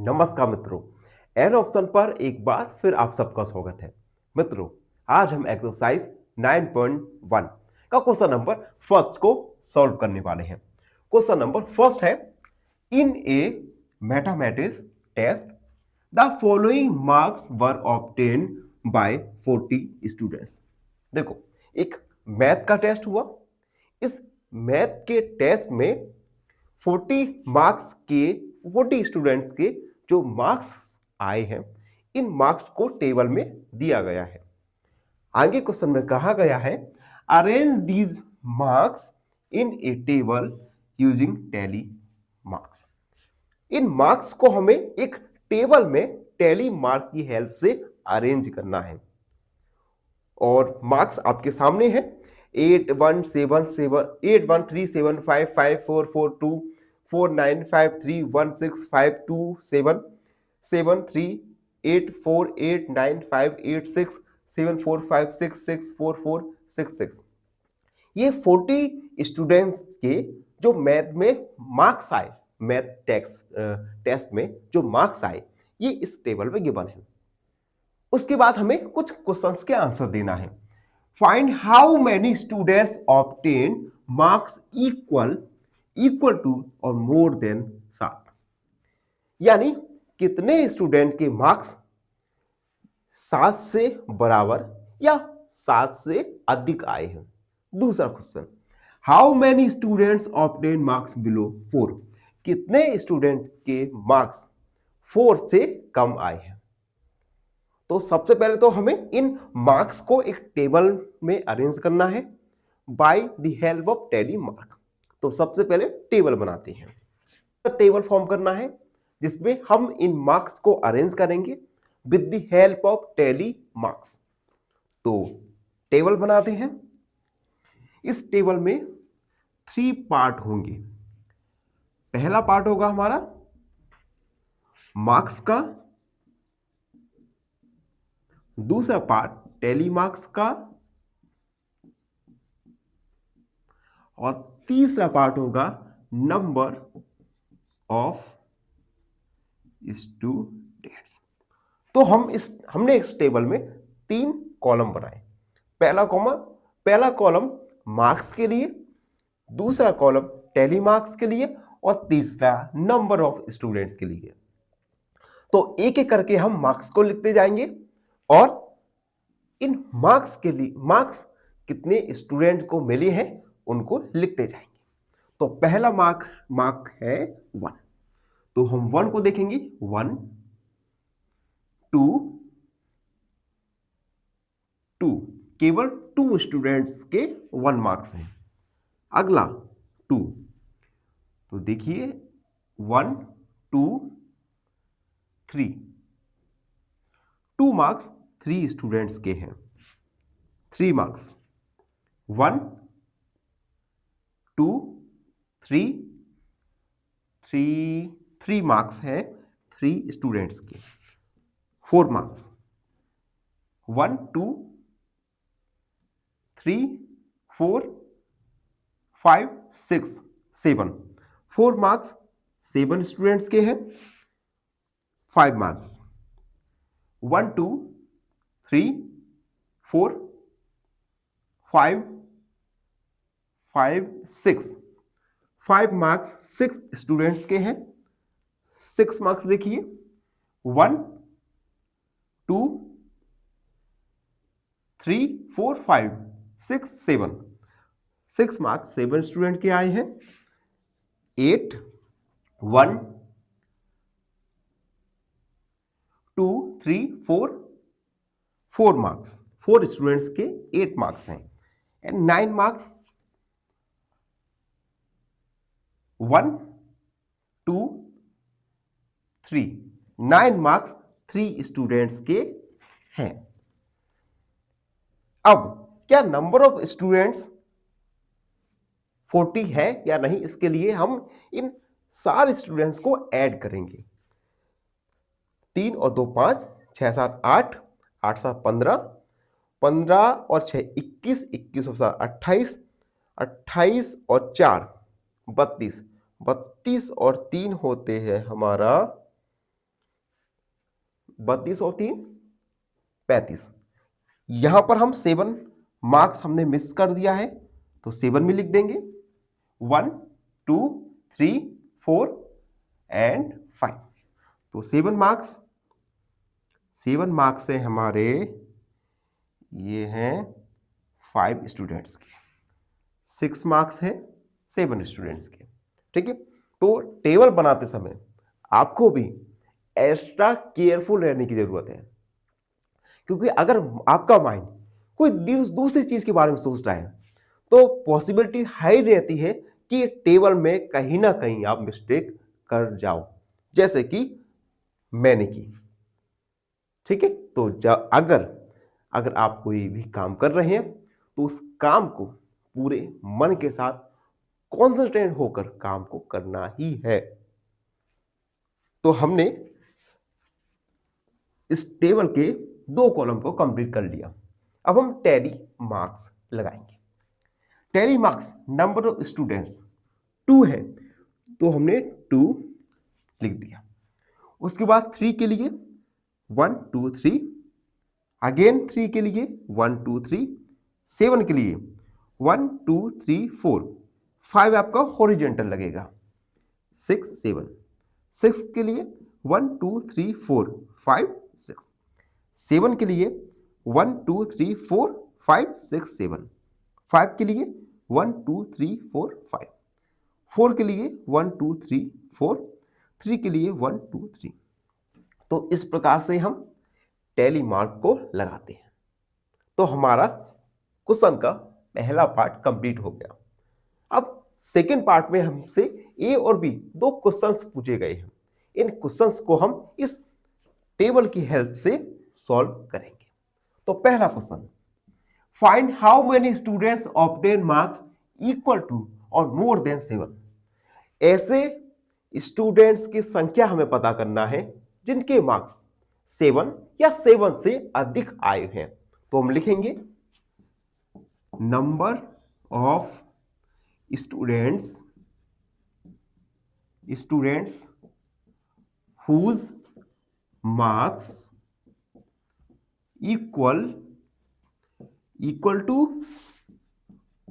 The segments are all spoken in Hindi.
नमस्कार मित्रों। एन ऑप्शन पर एक बार फिर आप सबका स्वागत है। मित्रों, आज हम एक्सरसाइज 9.1 का क्वेश्चन नंबर फर्स्ट को सॉल्व करने वाले हैं। क्वेश्चन नंबर फर्स्ट है, in a mathematics test the following marks were obtain by 40 students. देखो, एक मैथ का टेस्ट हुआ। इस मैथ के टेस्ट में 40 मार्क्स के 40 स्टूडेंट्स के जो मार्क्स आए हैं, इन मार्क्स को टेबल में दिया गया है। आगे क्वेश्चन में कहा गया है, arrange these marks in A table using tally marks. In marks को हमें एक टेबल में टैली मार्क की हेल्प से अरेंज करना है और मार्क्स आपके सामने है। 8171744546 ये 40 स्टूडेंट्स के जो मैथ में मार्क्स आए, मैथ टेस्ट में जो मार्क्स आए, ये इस टेबल में गिवन है। उसके बाद हमें कुछ क्वेश्चंस के आंसर देना है। Find how many students obtain marks equal to और मोर देन 7, यानी कितने स्टूडेंट के मार्क्स 7 से बराबर या 7 से अधिक आए हैं। दूसरा question, how many students obtain marks below 4, कितने स्टूडेंट के मार्क्स 4 से कम आए हैं। तो सबसे पहले तो हमें इन मार्क्स को एक टेबल में अरेंज करना है by the help of tally mark. तो सबसे पहले टेबल बनाते हैं। टेबल फॉर्म करना है जिसमें हम इन मार्क्स को अरेंज करेंगे with the help of tally marks. तो टेबल बनाते हैं। इस टेबल में 3 पार्ट होंगे। पहला पार्ट होगा हमारा मार्क्स का, दूसरा पार्ट टैली मार्क्स का और तीसरा पार्ट होगा नंबर ऑफ स्टूडेंट्स। तो हमने इस टेबल में 3 कॉलम बनाए। पहला कॉलम मार्क्स के लिए, दूसरा कॉलम टैली मार्क्स के लिए और तीसरा नंबर ऑफ स्टूडेंट्स के लिए। तो एक एक करके हम मार्क्स को लिखते जाएंगे और इन मार्क्स के लिए मार्क्स कितने स्टूडेंट को मिले हैं उनको लिखते जाएंगे। तो पहला मार्क है 1। तो हम 1 को देखेंगे। 1 2 2 केवल 2 स्टूडेंट्स के 1 मार्क्स हैं। अगला 2, तो देखिए 1 2 3 2 मार्क्स 3 स्टूडेंट्स के हैं। 3 मार्क्स 1 2 3 3 मार्क्स हैं 3 स्टूडेंट्स के। 4 मार्क्स 1 2 3 4 5 6 7 4 मार्क्स 7 स्टूडेंट्स के हैं। 5 मार्क्स 1 2 3 4 5 5 6 5 मार्क्स 6 स्टूडेंट्स के हैं। 6 मार्क्स देखिए 1 2 3 4 5 6 7 6 मार्क्स 7 स्टूडेंट के आए हैं। 8 1 2 3 4 4 मार्क्स 4 स्टूडेंट्स के 8 मार्क्स हैं। एंड 9 मार्क्स 1 2 3 9 मार्क्स 3 स्टूडेंट्स के हैं। अब क्या नंबर ऑफ स्टूडेंट्स 40 है या नहीं, इसके लिए हम इन सारे स्टूडेंट्स को ऐड करेंगे। 3 और 2 5 6 7 8 8 7 15 15 और 6 21 21 और 7 28 28 और 4 32 32 और 3 होते हैं हमारा 32 और 3 35। यहां पर हम 7 मार्क्स हमने मिस कर दिया है, तो 7 में लिख देंगे 1 2 3 4 एंड 5। तो 7 मार्क्स से हमारे ये हैं 5 स्टूडेंट्स के, 6 मार्क्स हैं 7 स्टूडेंट्स के। ठीक है, तो टेबल बनाते समय आपको भी एक्स्ट्रा केयरफुल रहने की जरूरत है, क्योंकि अगर आपका माइंड कोई दूसरी चीज के बारे में सोच रहा है तो पॉसिबिलिटी हाई रहती है कि टेबल में कहीं ना कहीं आप मिस्टेक कर जाओ, जैसे कि मैंने की। ठीक है, तो अगर आप कोई भी काम कर रहे हैं तो उस काम को पूरे मन के साथ कॉन्सेंट्रेट होकर काम को करना ही है। तो हमने इस टेबल के 2 कॉलम को कंप्लीट कर लिया। अब हम टैली मार्क्स लगाएंगे। Tally marks number of students 2 है, तो हमने 2 लिख दिया। उसके बाद 3 के लिए 1 2 3, अगेन 3 के लिए 1 2 3, 7 के लिए 1 2 3 4, 5 आपका हॉरिजॉन्टल लगेगा, 6 7, 6 के लिए 1 2 3 4 5 6, 7 के लिए 1 2 3 4 5 6 7, 5 के लिए 1 2 3 4 5, 4 के लिए 1 2 3 4, 3 के लिए 1 2 3। तो इस प्रकार से हम टैली मार्क को लगाते हैं। तो हमारा क्वेश्चन का पहला पार्ट कंप्लीट हो गया। अब सेकेंड पार्ट में हमसे ए और बी 2 क्वेश्चंस पूछे गए हैं। इन क्वेश्चंस को हम इस टेबल की हेल्प से सॉल्व करेंगे। तो पहला question, find how many students obtain marks equal to और मोर देन 7। ऐसे स्टूडेंट्स की संख्या हमें पता करना है जिनके मार्क्स 7 या 7 से अधिक आए हैं। तो हम लिखेंगे number of students whose marks equal to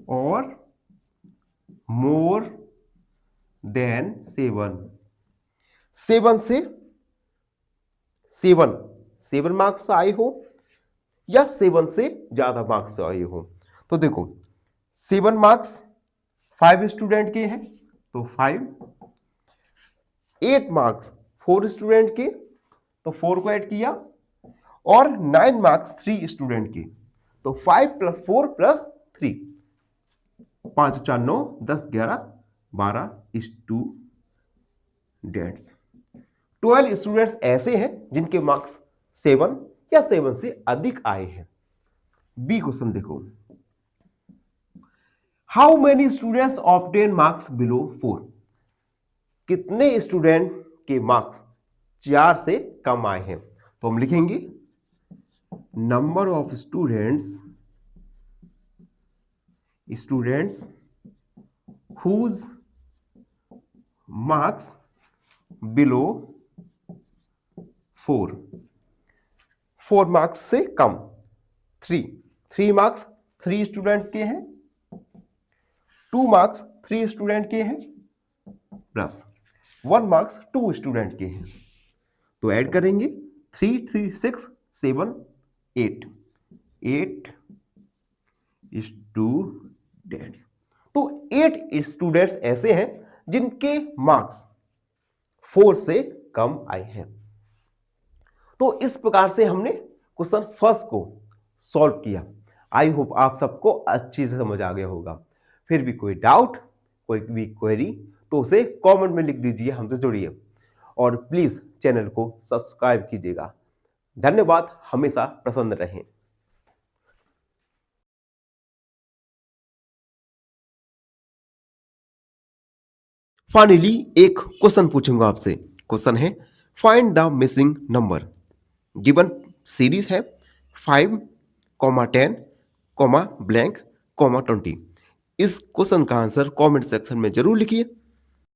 और मोर देन 7। 7 से 7 मार्क्स आए हो या 7 से ज्यादा मार्क्स आए हो। तो देखो 7 मार्क्स 5 स्टूडेंट के हैं, तो 5, 8 मार्क्स 4 स्टूडेंट के, तो 4 को ऐड किया, और 9 मार्क्स 3 स्टूडेंट के, तो 5 + 4 + 3, 5 4 9 10 11 12 स्टूडेंट्स। 12 स्टूडेंट्स ऐसे हैं जिनके मार्क्स 7 या 7 से अधिक आए हैं। बी क्वेश्चन देखो, how many students obtain marks below 4। कितने स्टूडेंट के मार्क्स 4 से कम आए हैं। तो हम लिखेंगे number of students whose marks below 4 marks से कम। 3 मार्क्स 3 स्टूडेंट्स के हैं, 2 मार्क्स 3 स्टूडेंट के हैं, प्लस 1 मार्क्स 2 स्टूडेंट के हैं। तो ऐड करेंगे 3 3 6 7 8 स्टूडेंट्स। तो 8 स्टूडेंट्स ऐसे हैं जिनके मार्क्स 4 से कम आए हैं। तो इस प्रकार से हमने क्वेश्चन फर्स्ट को सॉल्व किया। आई होप आप सबको अच्छी से समझ आ गया होगा। फिर भी कोई डाउट, कोई भी क्वेरी, तो उसे कमेंट में लिख दीजिए, हमसे जुड़िए और प्लीज चैनल को सब्सक्राइब कीजिएगा। धन्यवाद, हमेशा प्रसन्न रहें। फाइनली एक क्वेश्चन पूछूंगा आपसे। क्वेश्चन है find the missing number. Given series है 5, 10, ब्लैंक, 20। इस क्वेश्चन का आंसर कमेंट सेक्शन में जरूर लिखिए।